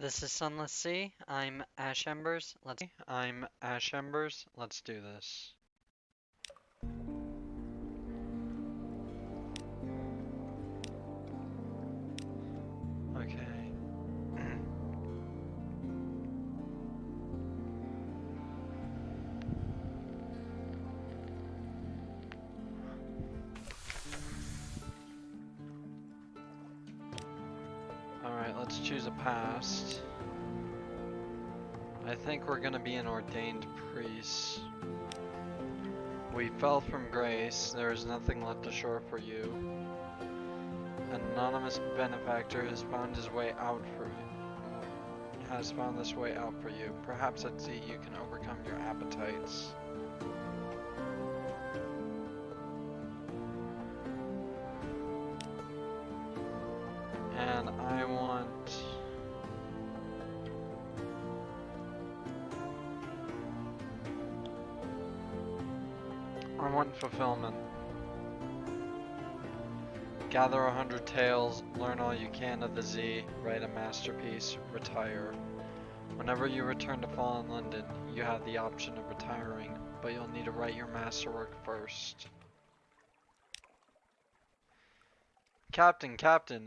This is Sunless Sea. I'm Ash Embers. Let's do this. Okay. Alright, let's choose a past. I think we're gonna be an ordained priest. We fell from grace. There is nothing left ashore for you. An anonymous benefactor has found his way out for you. Has found this way out for you. Perhaps at sea you can overcome your appetites. And I want fulfillment. Gather 100 tales, learn all you can of the Z, write a masterpiece, retire. Whenever you return to Fallen London, you have the option of retiring, but you'll need to write your masterwork first. Captain,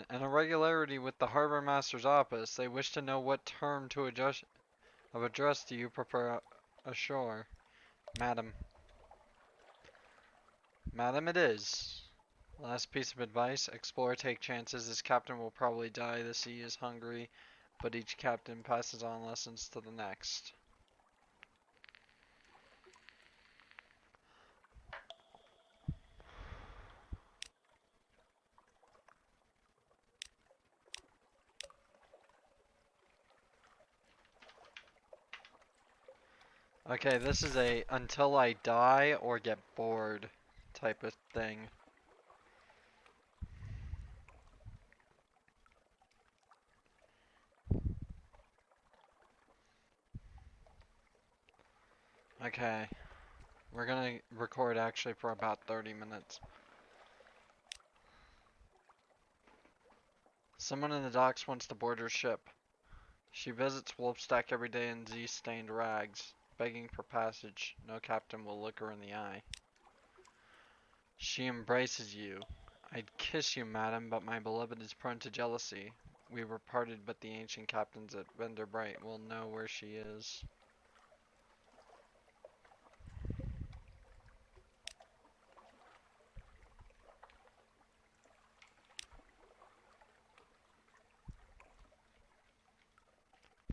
an irregularity with the Harbor Master's office. They wish to know what term of address do you prefer ashore? Madam. Madam it is. Last piece of advice, explore, take chances. This captain will probably die, the sea is hungry, but each captain passes on lessons to the next. Okay, this is a until I die or get bored type of thing. Okay, we're gonna record actually for about 30 minutes. Someone in the docks wants to board her ship. She visits Wolfstack every day in Z-stained rags, begging for passage. No captain will look her in the eye. She embraces you. I'd kiss you, madam, but my beloved is prone to jealousy. We were parted, but the ancient captains at Venderbright will know where she is.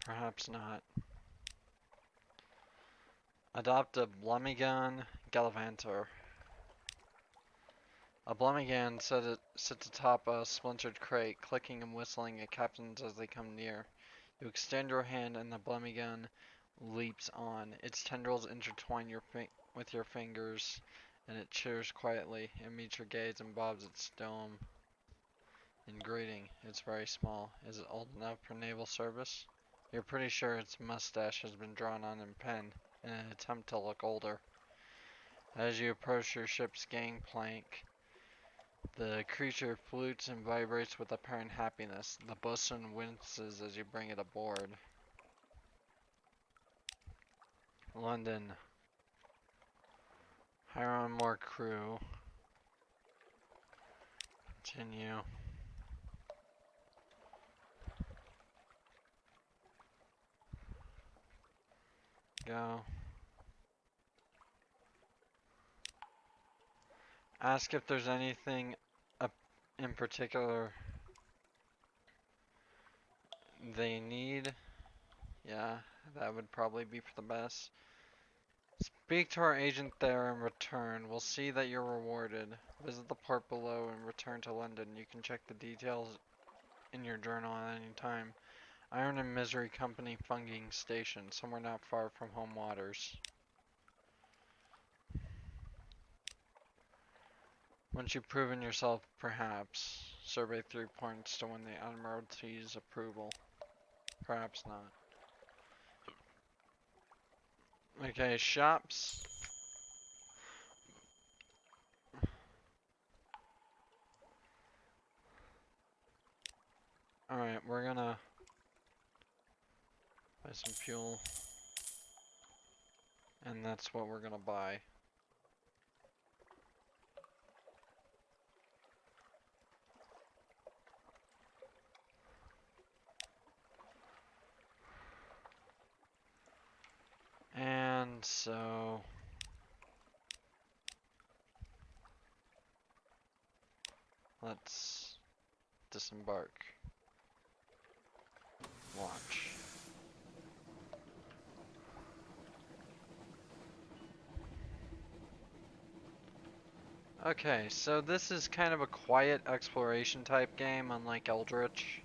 Perhaps not. Adopt a Blumigan Gallivanter. A Blumigan sits atop a splintered crate, clicking and whistling at captains as they come near. You extend your hand and the Blumigan leaps on. Its tendrils intertwine with your fingers, and it cheers quietly. It meets your gaze and bobs its dome in greeting. It's very small. Is it old enough for naval service? You're pretty sure its mustache has been drawn on in pen in an attempt to look older. As you approach your ship's gangplank, the creature flutes and vibrates with apparent happiness. The bosun winces as you bring it aboard. London. Hire on more crew. Continue. Go. Ask if there's anything in particular they need. Yeah, that would probably be for the best. Speak to our agent there and return. We'll see that you're rewarded. Visit the port below and return to London. You can check the details in your journal at any time. Iron and Misery Company Funging Station, somewhere not far from home waters. Once you've proven yourself, perhaps. Survey 3 points to win the Admiralty's approval. Perhaps not. Okay, shops. Alright, we're gonna Buy some fuel. And that's what we're gonna buy. And so let's disembark. Watch. Okay, so this is kind of a quiet exploration type game, unlike Eldritch.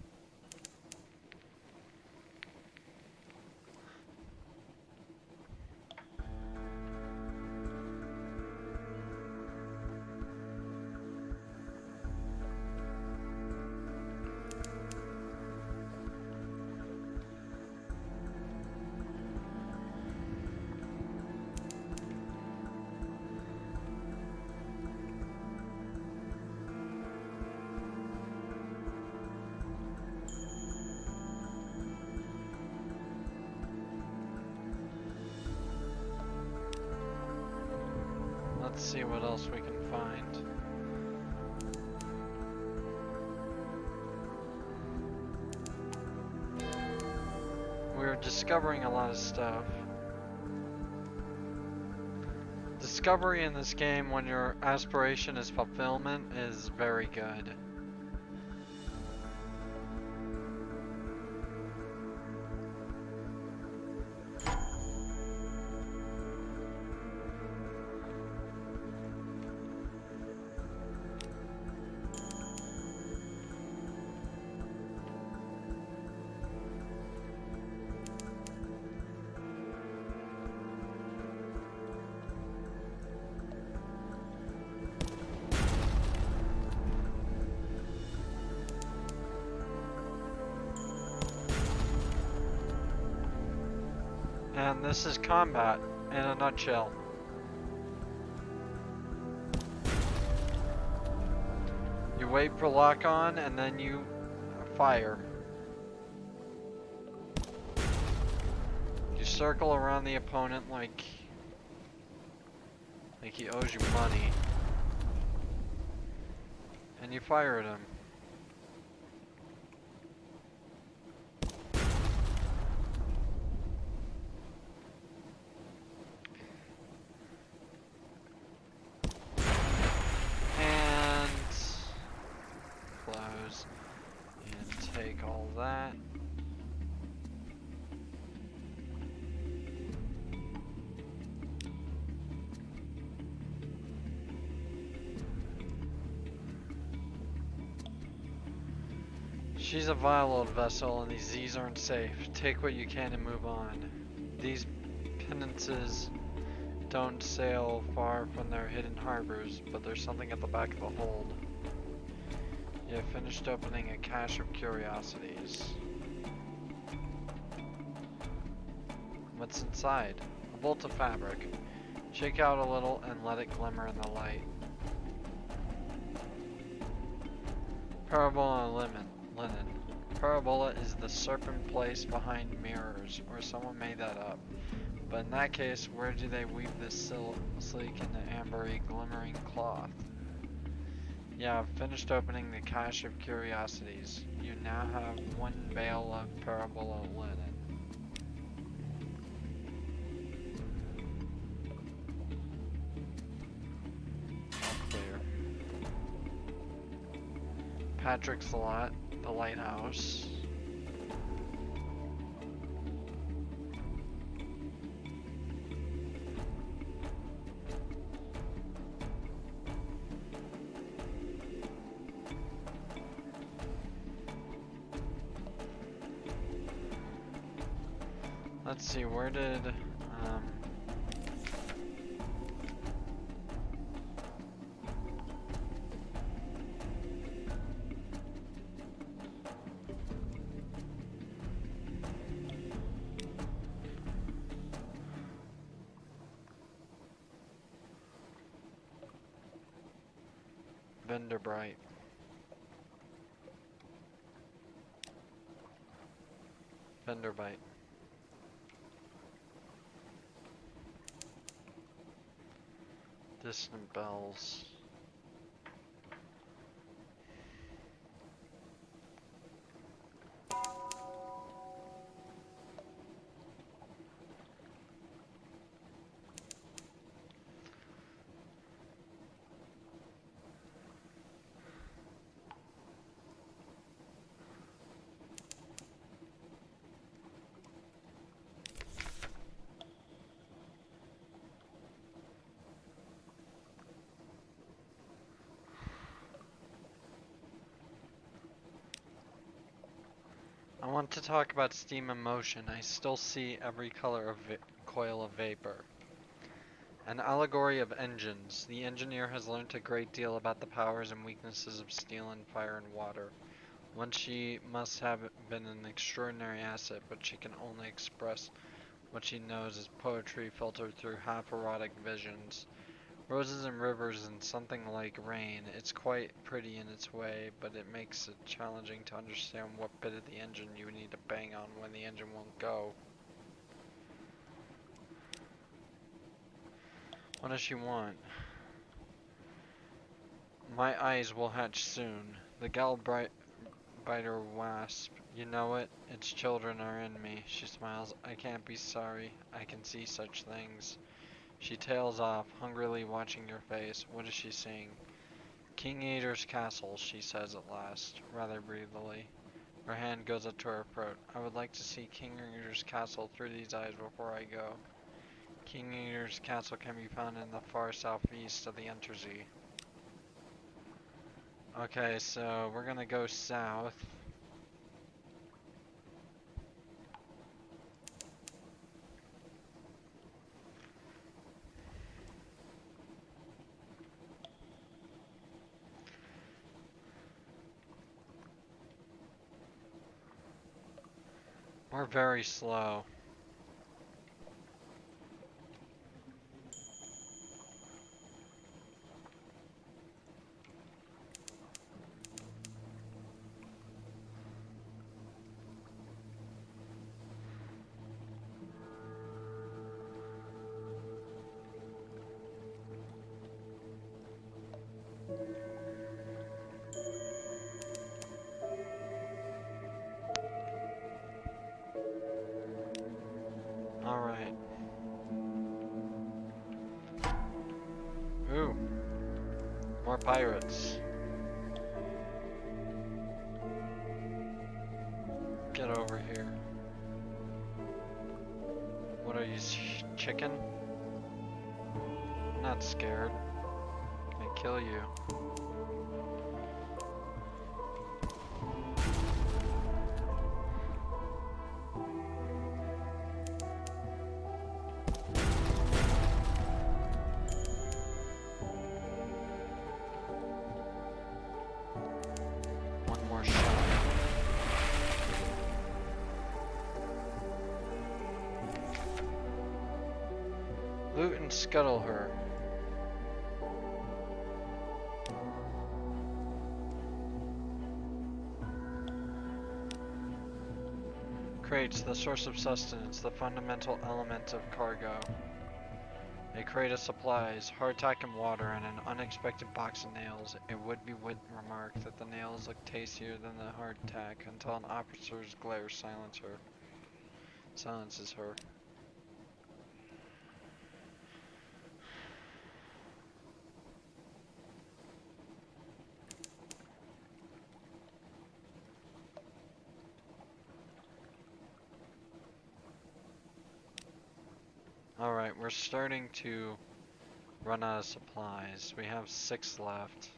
Let's see what else we can find. We're discovering a lot of stuff. Discovery in this game when your aspiration is fulfillment is very good. And this is combat in a nutshell. You wait for lock on and then you fire. You circle around the opponent like he owes you money. And you fire at him. And take all that. She's a vile old vessel and these Z's aren't safe. Take what you can and move on. These penances don't sail far from their hidden harbors, but there's something at the back of the hold. You have finished opening a cache of curiosities. What's inside? A bolt of fabric. Shake out a little and let it glimmer in the light. Parabola linen. Parabola is the serpent place behind mirrors, or someone made that up. But in that case, where do they weave this sleek and ambery glimmering cloth? Yeah, I've finished opening the cache of curiosities. You now have one bale of parabola linen. All clear. Patrick's lot, the lighthouse. Let's see, where did, Vanderbright. Vanderbite. Distant bells. I want to talk about steam and motion. I still see every color of coil of vapor. An allegory of engines. The engineer has learnt a great deal about the powers and weaknesses of steel and fire and water. Once she must have been an extraordinary asset, but she can only express what she knows as poetry filtered through half-erotic visions. Roses and rivers and something like rain. It's quite pretty in its way, but it makes it challenging to understand what bit of the engine you need to bang on when the engine won't go. What does she want? My eyes will hatch soon. The biter wasp. You know it? Its children are in me. She smiles. I can't be sorry. I can see such things. She tails off, hungrily watching your face. What is she saying? King Eater's castle, she says at last, rather breathily. Her hand goes up to her throat. I would like to see King Eater's castle through these eyes before I go. King Eater's castle can be found in the far southeast of the Untersee. Okay, so we're gonna go south. We're very slow. Alright. Ooh. More pirates. Get over here. What are you, chicken? I'm not scared. I kill you. One more shot. Loot and scuttle her. Crates, the source of sustenance, the fundamental element of cargo. A crate of supplies, hardtack and water, and an unexpected box of nails. It would be remarked that the nails look tastier than the hardtack until an officer's glare silences her. Alright, we're starting to run out of supplies. We have 6 left.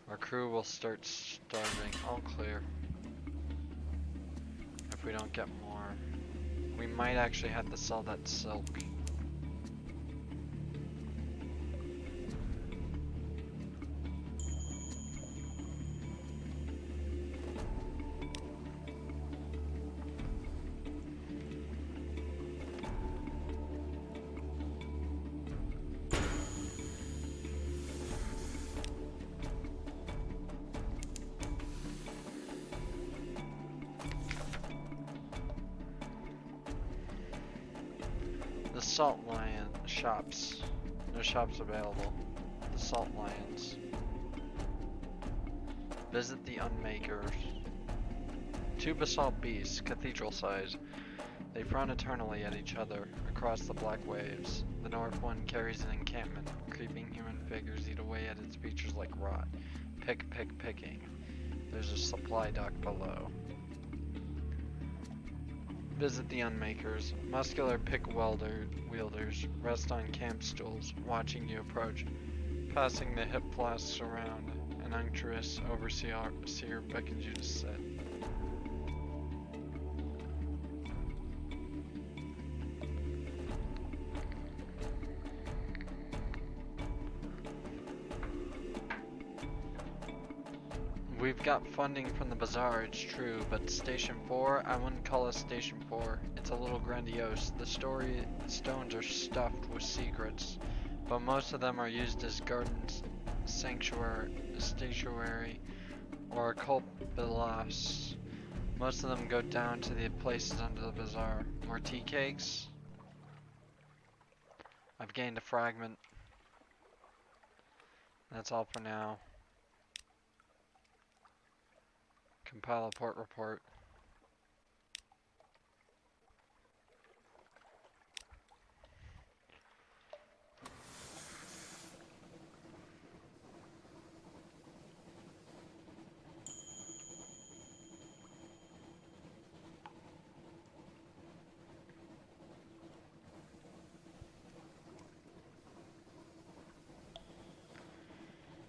Our crew will start starving. All clear. If we don't get more. We might actually have to sell that silk. The salt lion shops. No shops available. The Salt Lions. Visit the Unmakers. Two basalt beasts, cathedral size. They frown eternally at each other across the black waves. The north one carries an encampment. Creeping human figures eat away at its features like rot. Picking. There's a supply dock below. Visit the Unmakers. Muscular pick wielders rest on camp stools, watching you approach. Passing the hip flasks around, an unctuous overseer beckons you to sit. We've got funding from the bazaar, it's true, but Station 4, I wouldn't call us Station 4. It's a little grandiose. The stones are stuffed with secrets, but most of them are used as gardens, statuary, or occult beliefs. Most of them go down to the places under the bazaar. More tea cakes? I've gained a fragment. That's all for now. Compile a port report.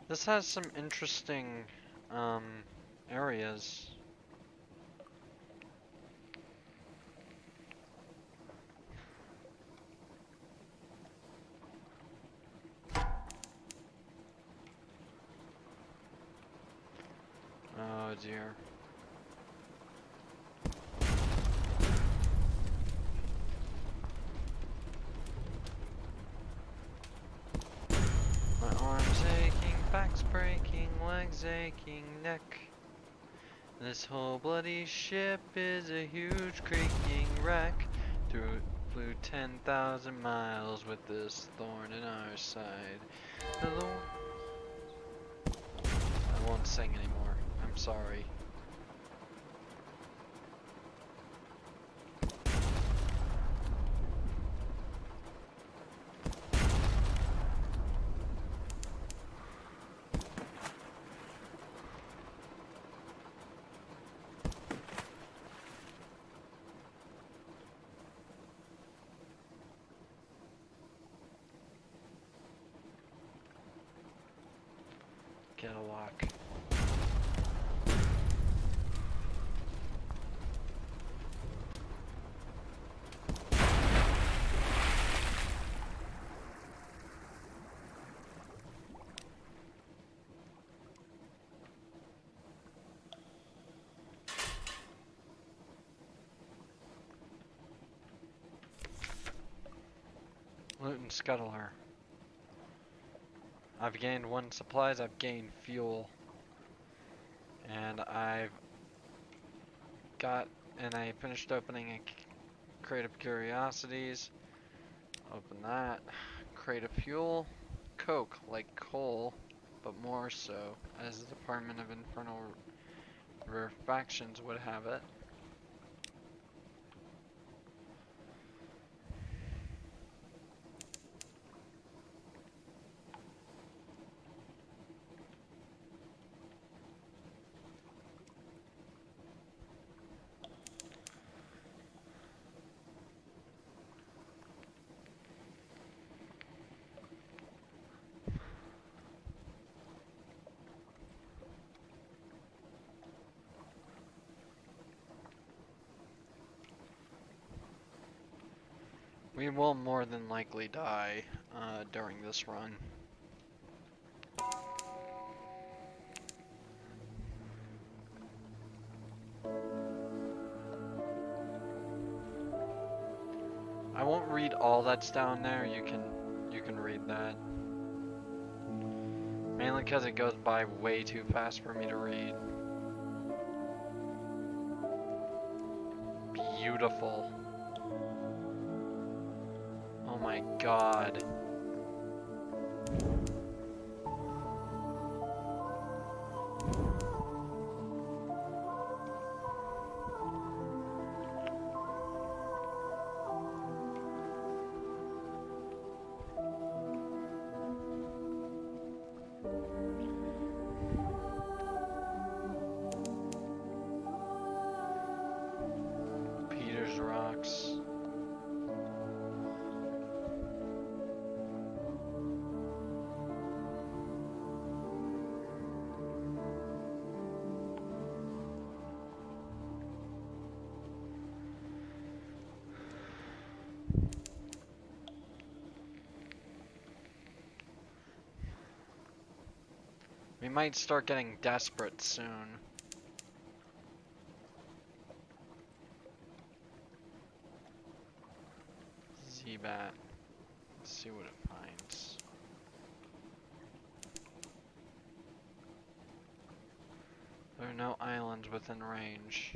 This has some interesting areas. Oh dear. My arms aching, back's breaking, legs aching, neck. This whole bloody ship is a huge creaking wreck. Flew 10,000 miles with this thorn in our side. I won't sing anymore. I'm sorry. Get a lock. Loot and scuttle her. I've gained 1 supplies, I've gained fuel. And I finished opening a crate of curiosities. Open that. Crate of fuel. Coke, like coal, but more so, as the Department of Infernal Rarefactions would have it. We will more than likely die during this run. I won't read all that's down there. You can read that. Mainly because it goes by way too fast for me to read. Beautiful. Oh my god. Peter's Rocks. We might start getting desperate soon. Z-Bat. Let's see what it finds. There are no islands within range.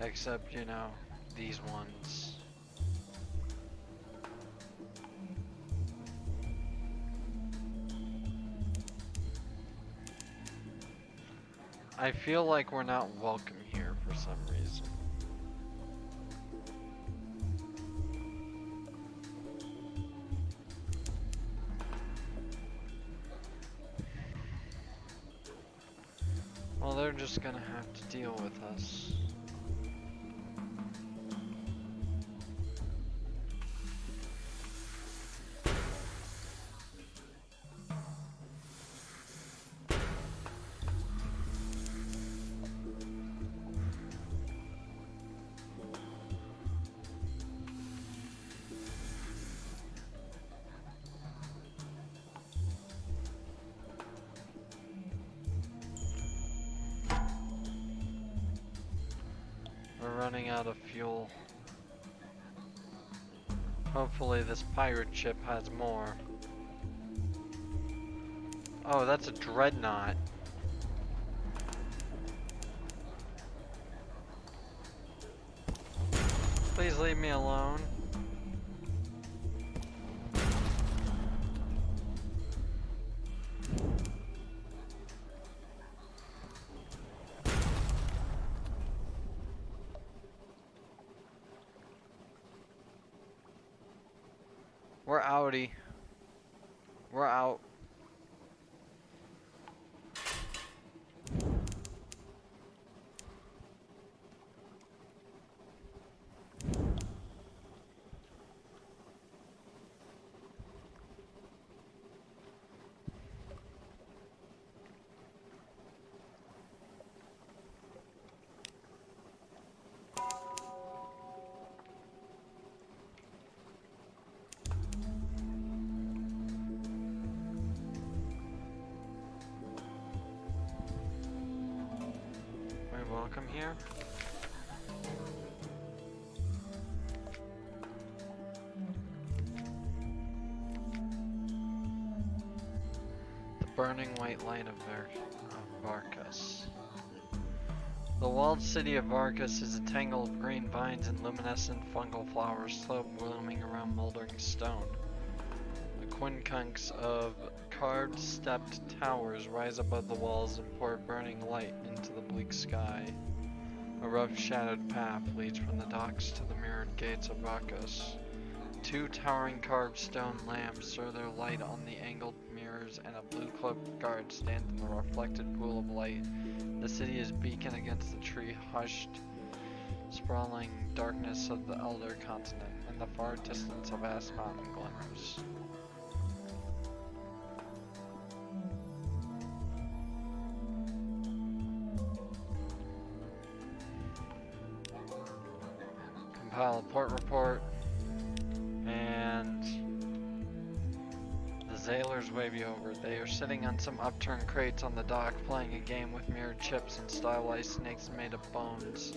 Except, you know, these ones. I feel like we're not welcome here for some reason. Well, they're just gonna have to deal with us. We're running out of fuel. Hopefully this pirate ship has more. Oh, that's a dreadnought. Please leave me alone. We're outie. We're out. Welcome here. The burning white light of Varkas. The walled city of Varkas is a tangle of green vines and luminescent fungal flowers slow blooming around moldering stone. The quincunx of carved stepped towers rise above the walls and pour burning light into the bleak sky. A rough shadowed path leads from the docks to the mirrored gates of Vakos. Two towering carved stone lamps throw their light on the angled mirrors, and a blue-cloaked guard stands in the reflected pool of light. The city is beacon against the tree-hushed, sprawling darkness of the Elder Continent, and the far distance of vast mountain glimmers. Compile a port report, and the Zailers wave you over. They are sitting on some upturned crates on the dock, playing a game with mirrored chips and stylized snakes made of bones.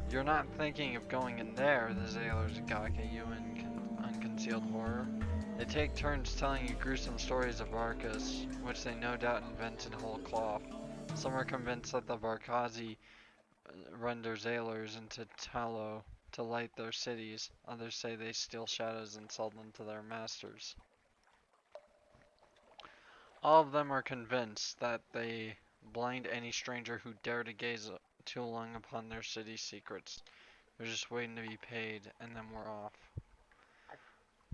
You're not thinking of going in there, the Zailers gawk at you in unconcealed horror. They take turns telling you gruesome stories of Arcus, which they no doubt invented whole cloth. Some are convinced that the Barkazi render sailors into tallow to light their cities. Others say they steal shadows and sell them to their masters. All of them are convinced that they blind any stranger who dare to gaze too long upon their city's secrets. They're just waiting to be paid, and then we're off.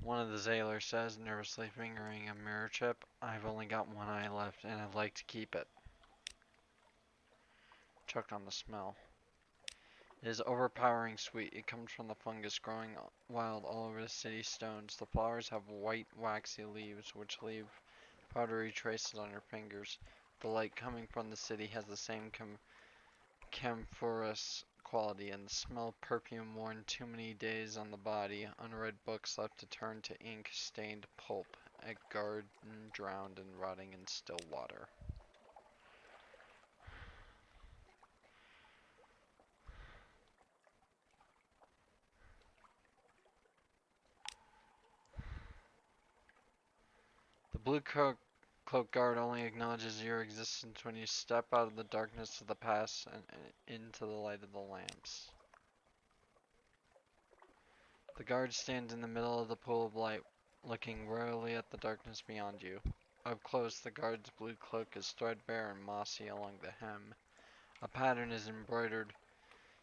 One of the sailors says, nervously fingering a mirror chip, I've only got one eye left, and I'd like to keep it. Choke on the smell. It is overpowering sweet. It comes from the fungus growing wild all over the city stones. The flowers have white, waxy leaves, which leave powdery traces on your fingers. The light coming from the city has the same camphorous quality, and the smell of perfume worn too many days on the body, unread books left to turn to ink-stained pulp, a garden drowned and rotting in still water. The blue cloak guard only acknowledges your existence when you step out of the darkness of the past and into the light of the lamps. The guard stands in the middle of the pool of light, looking warily at the darkness beyond you. Up close, the guard's blue cloak is threadbare and mossy along the hem. A pattern is embroidered.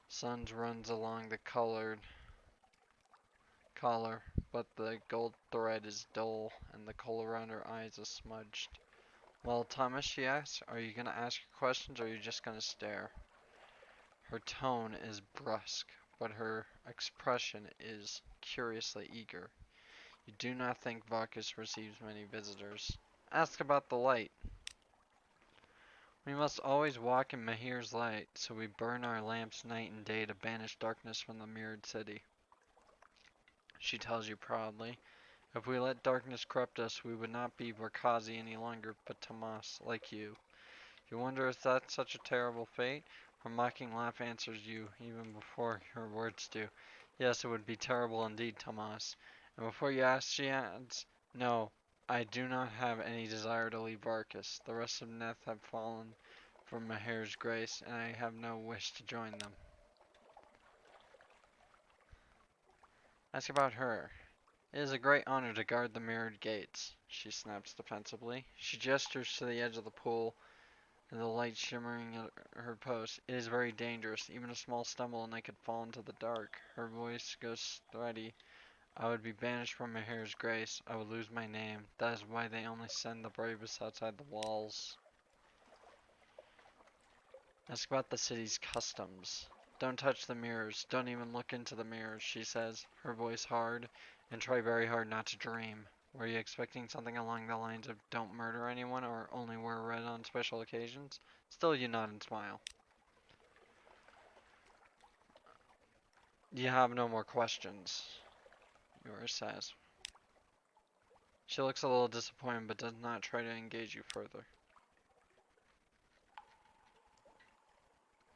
Suns runs along the collar, but the gold thread is dull, and the kohl around her eyes is smudged. Well, Thomas, she asks, are you going to ask your questions or are you just going to stare? Her tone is brusque, but her expression is curiously eager. You do not think Varkas receives many visitors. Ask about the light. We must always walk in Mahir's light, so we burn our lamps night and day to banish darkness from the mirrored city. She tells you proudly. If we let darkness corrupt us, we would not be Varkazi any longer, but Tomas, like you. You wonder if that's such a terrible fate? Her mocking laugh answers you, even before your words do. Yes, it would be terrible indeed, Tomas. And before you ask, she adds, no, I do not have any desire to leave Varkas. The rest of Neth have fallen from Mahir's grace, and I have no wish to join them. Ask about her. It is a great honor to guard the mirrored gates, she snaps defensively. She gestures to the edge of the pool, and the light shimmering at her post. It is very dangerous. Even a small stumble and I could fall into the dark. Her voice goes steady. I would be banished from Mahir's grace. I would lose my name. That is why they only send the bravest outside the walls. Ask about the city's customs. Don't touch the mirrors. Don't even look into the mirrors, she says, her voice hard, and try very hard not to dream. Were you expecting something along the lines of don't murder anyone or only wear red on special occasions? Still you nod and smile. You have no more questions, Yor says. She looks a little disappointed but does not try to engage you further.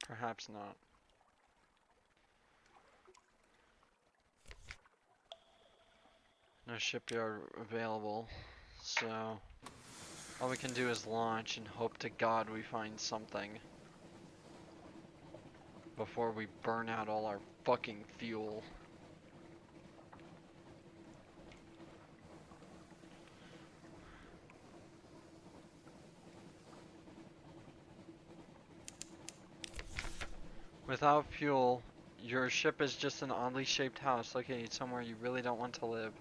Perhaps not. No shipyard available, so all we can do is launch and hope to God we find something before we burn out all our fucking fuel. Without fuel, your ship is just an oddly shaped house located somewhere you really don't want to live.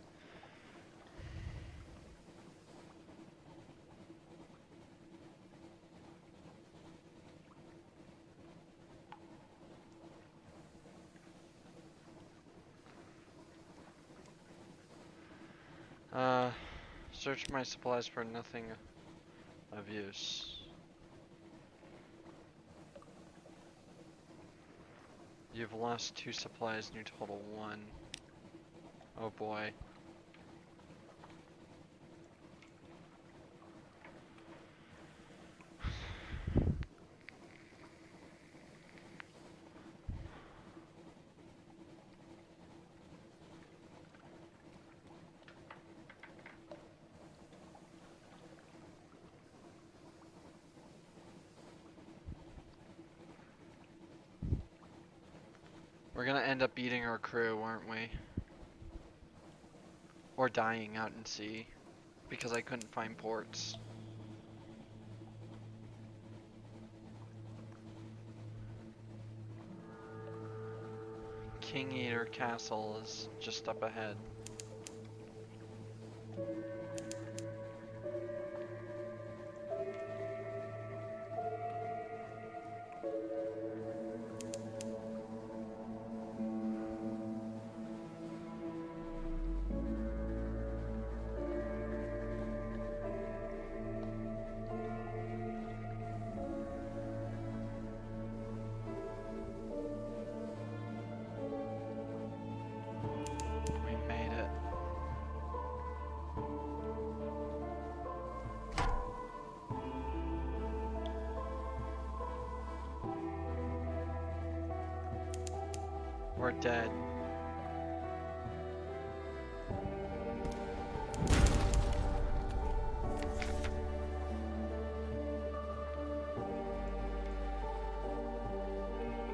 Search my supplies for nothing of use. You've lost 2 supplies and you total 1. Oh boy. We're gonna end up eating our crew, aren't we? Or dying out in sea. Because I couldn't find ports. King Eater Castle is just up ahead. We made it. We're dead.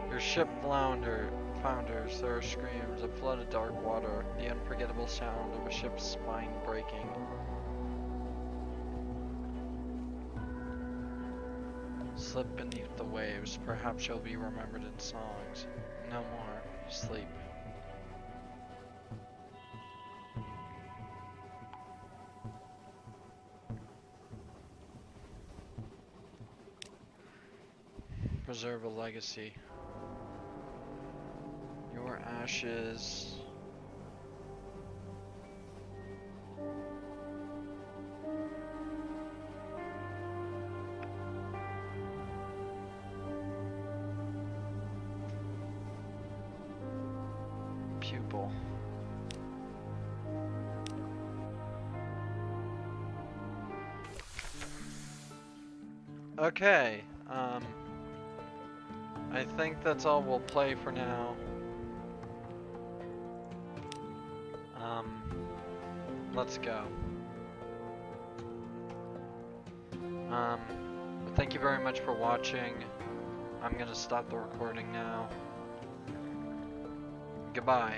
Your ship founders, there are screams, a flood of dark water, the unforgettable sound of a ship's spine breaking. Slip beneath the waves, perhaps you'll be remembered in songs. No more. Sleep. Preserve a legacy. Your ashes. Pupil. Okay, I think that's all we'll play for now. Let's go. Thank you very much for watching. I'm gonna stop the recording now. Goodbye.